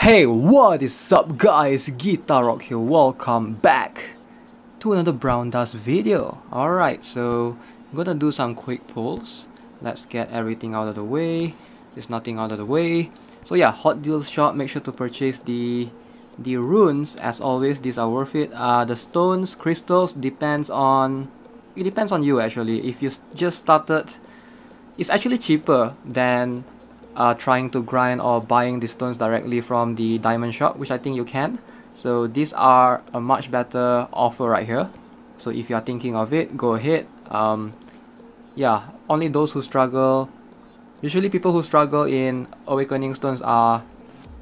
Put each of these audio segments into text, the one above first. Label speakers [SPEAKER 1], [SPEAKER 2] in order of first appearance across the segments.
[SPEAKER 1] Hey, what is up guys, Guitar Rock here, welcome back to another Brown Dust video. Alright, so I'm gonna do some quick pulls. Let's get everything out of the way. There's nothing out of the way. So yeah, hot deals shop, make sure to purchase the runes. As always, these are worth it. The stones, crystals, depends on you actually. If you just started, it's actually cheaper than trying to grind or buying the stones directly from the diamond shop, which I think you can. So these are a much better offer right here. So if you are thinking of it, go ahead. Yeah, only those who struggle, usually people who struggle in awakening stones are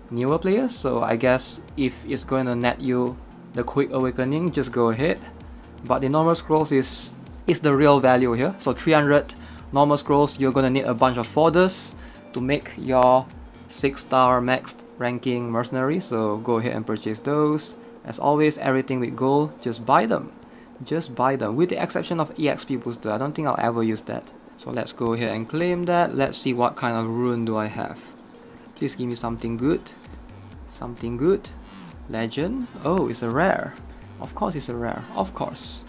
[SPEAKER 1] newer players. So I guess if it's going to net you the quick awakening, just go ahead. But the normal scrolls is the real value here. So 300 normal scrolls, you're gonna need a bunch of folders to make your 6-star maxed ranking mercenary. So go ahead and purchase those. As always, everything with gold, just buy them. Just buy them, with the exception of EXP booster. I don't think I'll ever use that. So let's go ahead and claim that. Let's see what kind of rune do I have. Please give me something good. Something good. Legend. Oh, it's a rare. Of course it's a rare. Of course.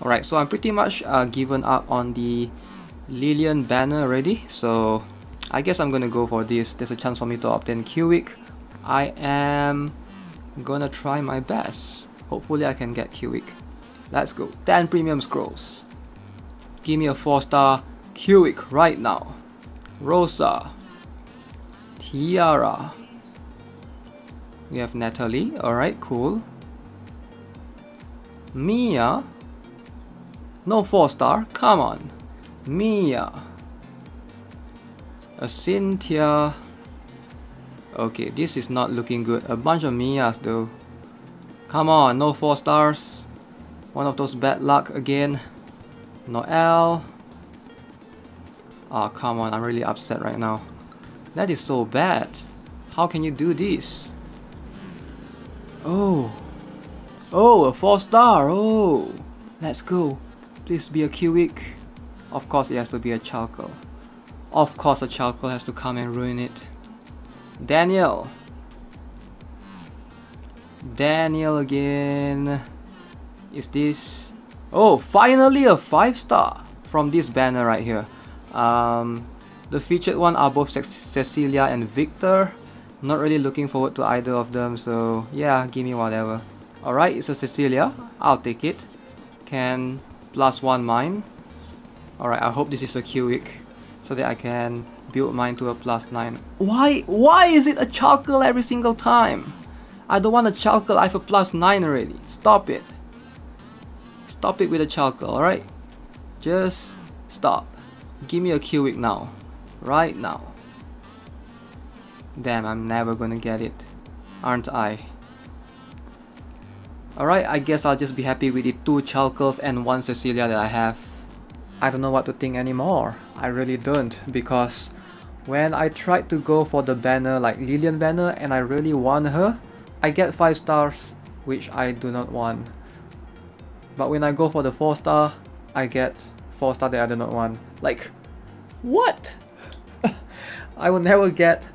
[SPEAKER 1] Alright, so I'm pretty much given up on the Lillian banner already. So I guess I'm gonna go for this. There's a chance for me to obtain Q-Week. I am gonna try my best. Hopefully I can get Q-Week. Let's go. 10 premium scrolls. Give me a 4-star Q-Week right now. Rosa. Tiara. We have Natalie. Alright, cool. Mia. No 4-star. Come on. Mia. A Cynthia. Okay, this is not looking good. A bunch of Mias though. Come on, no 4 stars. One of those bad luck again. Noelle. Oh, come on, I'm really upset right now. That is so bad. How can you do this? Oh. Oh, a 4-star. Oh. Let's go. Please be a Q-Week. Of course, it has to be a charcoal. Of course a charcoal has to come and ruin it. Daniel. Daniel again. Is this... Oh, finally a 5-star from this banner right here. The featured one are both Cecilia and Victor. Not really looking forward to either of them, so yeah, give me whatever. Alright, it's a Cecilia. I'll take it. Can +1 mine. Alright, I hope this is a Q-Week, so that I can build mine to a +9. Why is it a charcoal every single time? I don't want a charcoal, I have a +9 already. Stop it. Stop it with a charcoal, alright? Just stop. Give me a Q-Week now. Right now. Damn, I'm never gonna get it. Aren't I? Alright, I guess I'll just be happy with the 2 charcoals and 1 Cecilia that I have. I don't know what to think anymore. I really don't, because when I tried to go for the banner like Lillian banner and I really want her, I get 5 stars which I do not want. But when I go for the 4-star, I get 4-star that I do not want. Like, what? I will never get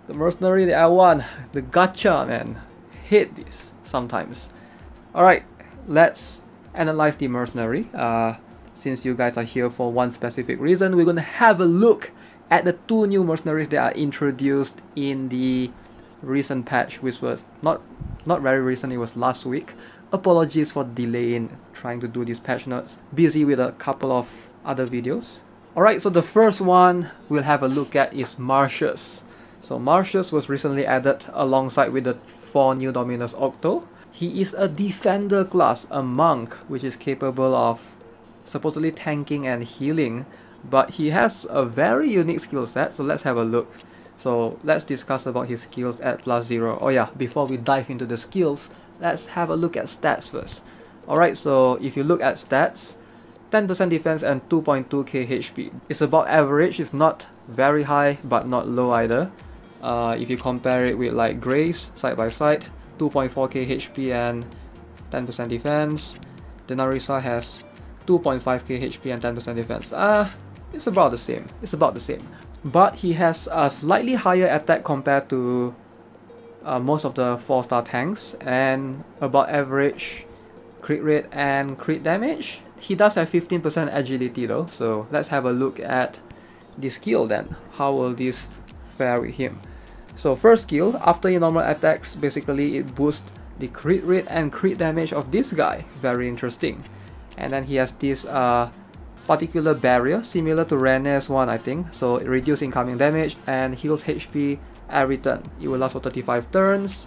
[SPEAKER 1] the mercenary that I want. The gacha, man. Hate this sometimes. Alright, let's analyze the mercenary. Since you guys are here for one specific reason, we're gonna have a look at the 2 new mercenaries that are introduced in the recent patch, which was not very recent, it was last week. Apologies for delay in trying to do these patch notes. Busy with a couple of other videos. Alright, so the first one we'll have a look at is Martius. So Martius was recently added alongside with the 4 new Dominus Octo. He is a defender class, a monk, which is capable of supposedly tanking and healing, but he has a very unique skill set, so let's have a look. So let's discuss about his skills at +0. Oh yeah, before we dive into the skills, let's have a look at stats first. Alright, so if you look at stats, 10% defense and 2.2k HP. It's about average, it's not very high but not low either. If you compare it with like Grace, side by side, 2.4k HP and 10% defense. The Naressa has 2.5k HP and 10% defense. It's about the same. It's about the same. But he has a slightly higher attack compared to most of the 4-star tanks, and about average crit rate and crit damage. He does have 15% agility though, so let's have a look at the skill then. How will this fare with him? So first skill, after your normal attacks, basically it boosts the crit rate and crit damage of this guy. Very interesting. And then he has this particular barrier similar to Rene's one, I think. So it reduces incoming damage and heals HP every turn. It will last for 35 turns.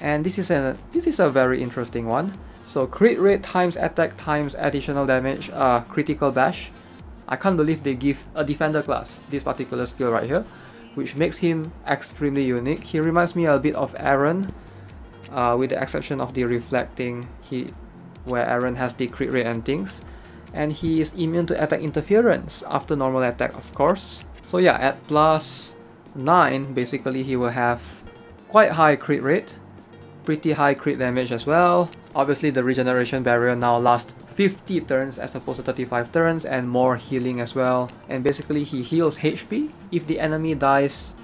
[SPEAKER 1] And this is a very interesting one. So crit rate times attack times additional damage, critical bash. I can't believe they give a defender class this particular skill right here, which makes him extremely unique. He reminds me a bit of Aaron, with the exception of the reflecting, where Aaron has the crit rate and things. And he is immune to attack interference after normal attack, of course. So yeah, at plus 9, basically he will have quite high crit rate, pretty high crit damage as well. Obviously the regeneration barrier now lasts 50 turns as opposed to 35 turns, and more healing as well. And basically he heals HP if the enemy dies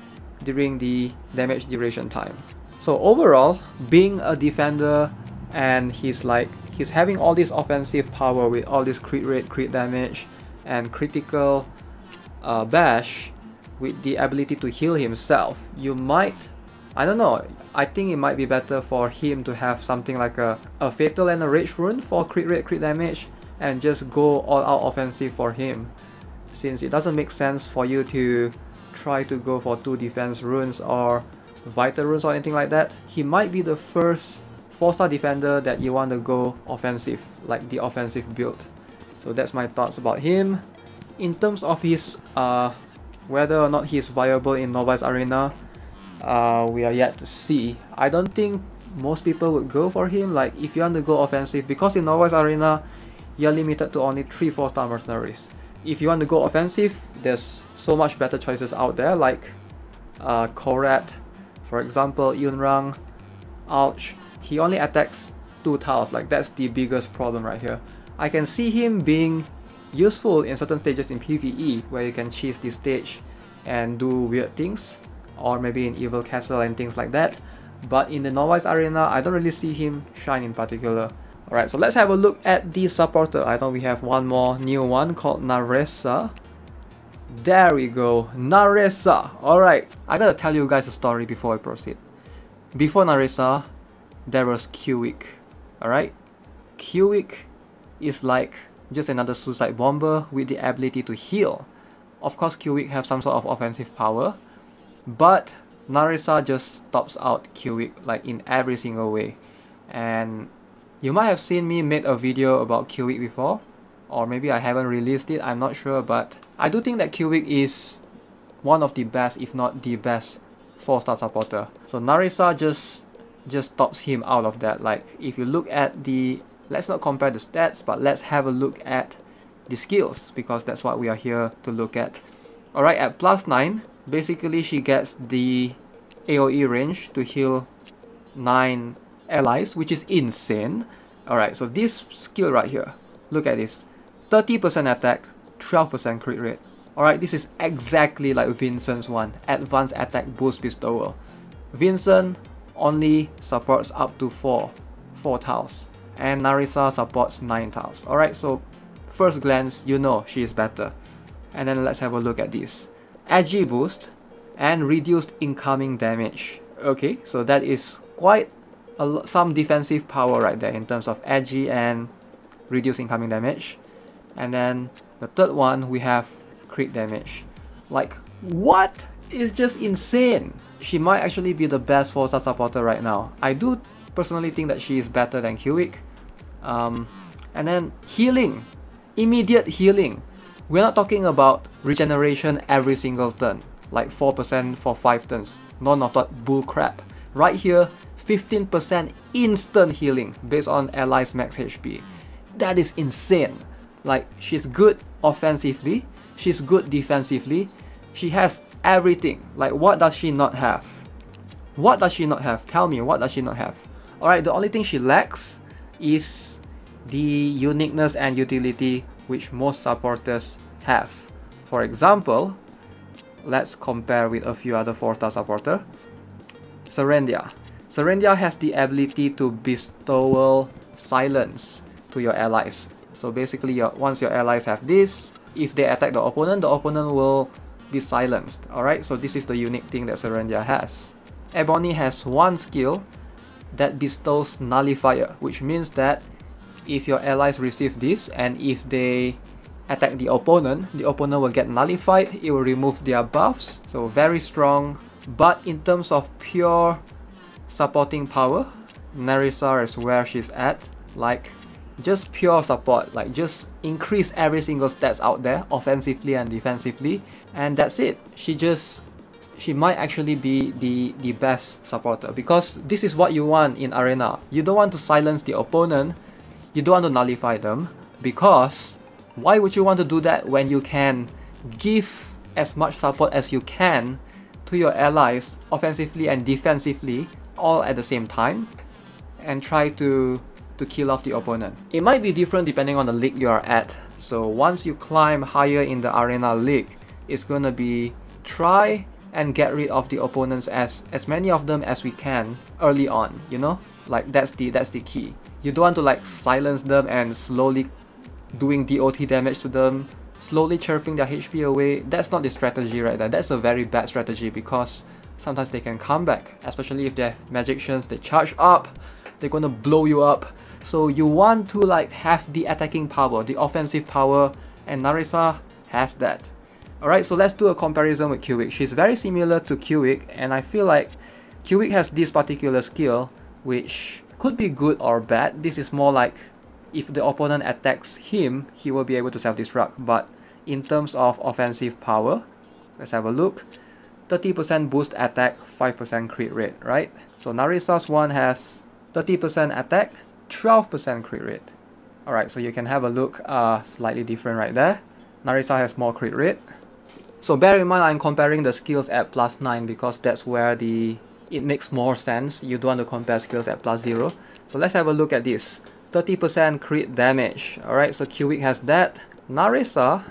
[SPEAKER 1] during the damage duration time. So overall, being a defender, and he's having all this offensive power with all this crit rate, crit damage, and critical bash, with the ability to heal himself, you might, I don't know, I think it might be better for him to have something like a Fatal and a Rage rune for crit rate, crit damage, and just go all out offensive for him, since it doesn't make sense for you to try to go for 2 defense runes or vital runes or anything like that. He might be the first 4-star defender that you want to go offensive, like the offensive build. So that's my thoughts about him. In terms of his whether or not he's viable in Novice Arena, we are yet to see. I don't think most people would go for him. Like, if you want to go offensive, because in Novice Arena you're limited to only 3 4-star mercenaries. If you want to go offensive, there's so much better choices out there, like Korat, for example, Yunrang, Ouch. He only attacks 2 tiles, like that's the biggest problem right here. I can see him being useful in certain stages in PvE, where you can cheese the stage and do weird things, or maybe in Evil Castle and things like that. But in the Novice Arena, I don't really see him shine in particular. Alright, so let's have a look at the supporter. I know we have one more new one called Naressa. There we go, Naressa. Alright, I gotta tell you guys a story before I proceed. Before Naressa, there was Q-Week. Alright, Q-Week is like just another suicide bomber with the ability to heal. Of course, Q-Week have some sort of offensive power, but Naressa just stops out Q-Week like in every single way. And you might have seen me make a video about Q-Week before, or maybe I haven't released it, I'm not sure, but I do think that Q-Week is one of the best, if not the best, 4-star supporter. So Naressa just stops him out of that. Like, if you look at the, let's not compare the stats, but let's have a look at the skills, because that's what we are here to look at. Alright, at plus 9, basically she gets the AoE range to heal 9 allies, which is insane. Alright, so this skill right here, look at this, 30% attack, 12% crit rate. Alright, this is exactly like Vincent's one, advanced attack boost bestowal. Vincent only supports up to 4 tiles, and Naressa supports 9 tiles. Alright, so first glance, you know she is better. And then let's have a look at this. Agi boost and reduced incoming damage. Okay, so that is quite some defensive power right there in terms of Agi and reduced incoming damage. And then the third one, we have crit damage. Like, what? It's just insane. She might actually be the best 4-star supporter right now. I do personally think that she is better than Q-Week. And then healing, immediate healing. We're not talking about regeneration every single turn, like 4% for 5 turns. None of that bull crap. Right here, 15% instant healing based on allies' max HP. That is insane. Like, she's good offensively, she's good defensively, she has everything. Like, what does she not have? What does she not have? Tell me, what does she not have? Alright, the only thing she lacks is the uniqueness and utility which most supporters have. For example, let's compare with a few other 4-star supporter. Serendia. Serendia has the ability to bestow silence to your allies. So basically, once your allies have this, if they attack the opponent will be silenced. Alright, so this is the unique thing that Serendia has. Ebony has one skill that bestows Nullifier, which means that if your allies receive this and if they attack the opponent will get nullified, it will remove their buffs. So very strong. But in terms of pure supporting power, Naressa is where she's at. Like, just pure support, like just increase every single stats out there, offensively and defensively, and that's it. She might actually be the best supporter, because this is what you want in Arena. You don't want to silence the opponent, you don't want to nullify them, because why would you want to do that when you can give as much support as you can to your allies offensively and defensively all at the same time and try to kill off the opponent. It might be different depending on the league you are at. So once you climb higher in the Arena League, it's gonna be try and get rid of the opponents as many of them as we can early on, you know? Like that's the key. You don't want to like silence them and slowly doing DOT damage to them, slowly chirping their HP away. That's not the strategy right there. That's a very bad strategy, because sometimes they can come back, especially if they're magicians, they charge up, they're gonna blow you up. So you want to like have the attacking power, the offensive power, and Naressa has that. Alright, so let's do a comparison with Q-Week. She's very similar to Q-Week, and I feel like Q-Week has this particular skill which could be good or bad. This is more like if the opponent attacks him, he will be able to self-destruct. But in terms of offensive power, let's have a look. 30% boost attack, 5% crit rate, right? So Naressa's one has 30% attack, 12% crit rate. Alright, so you can have a look, slightly different right there. Naressa has more crit rate. So bear in mind, I'm comparing the skills at +9 because that's where it makes more sense. You don't want to compare skills at +0. So let's have a look at this. 30% crit damage. Alright, so Q-Week has that. Naressa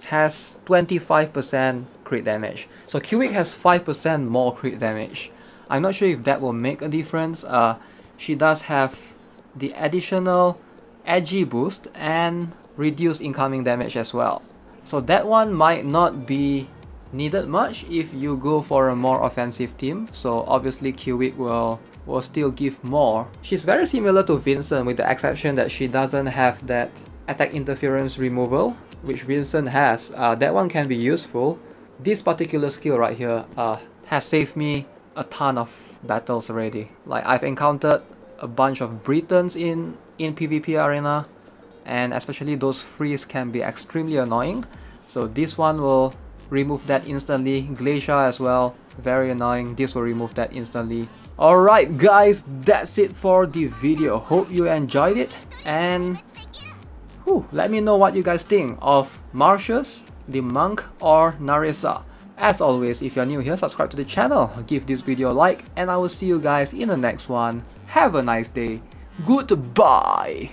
[SPEAKER 1] has 25% crit damage. So Q-Week has 5% more crit damage. I'm not sure if that will make a difference. She does have the additional edgy boost and reduced incoming damage as well. So that one might not be needed much if you go for a more offensive team. So obviously Q-Week will still give more. She's very similar to Vincent, with the exception that she doesn't have that attack interference removal, which Vincent has. That one can be useful. This particular skill right here has saved me a ton of battles already. Like, I've encountered a bunch of Britons in PvP Arena, and especially those freeze can be extremely annoying. So this one will remove that instantly. Glacier as well, very annoying. This will remove that instantly. Alright guys, that's it for the video. Hope you enjoyed it, and let me know what you guys think of Martius, the monk, or Naressa. As always, if you're new here, subscribe to the channel, give this video a like, and I will see you guys in the next one. Have a nice day. Goodbye.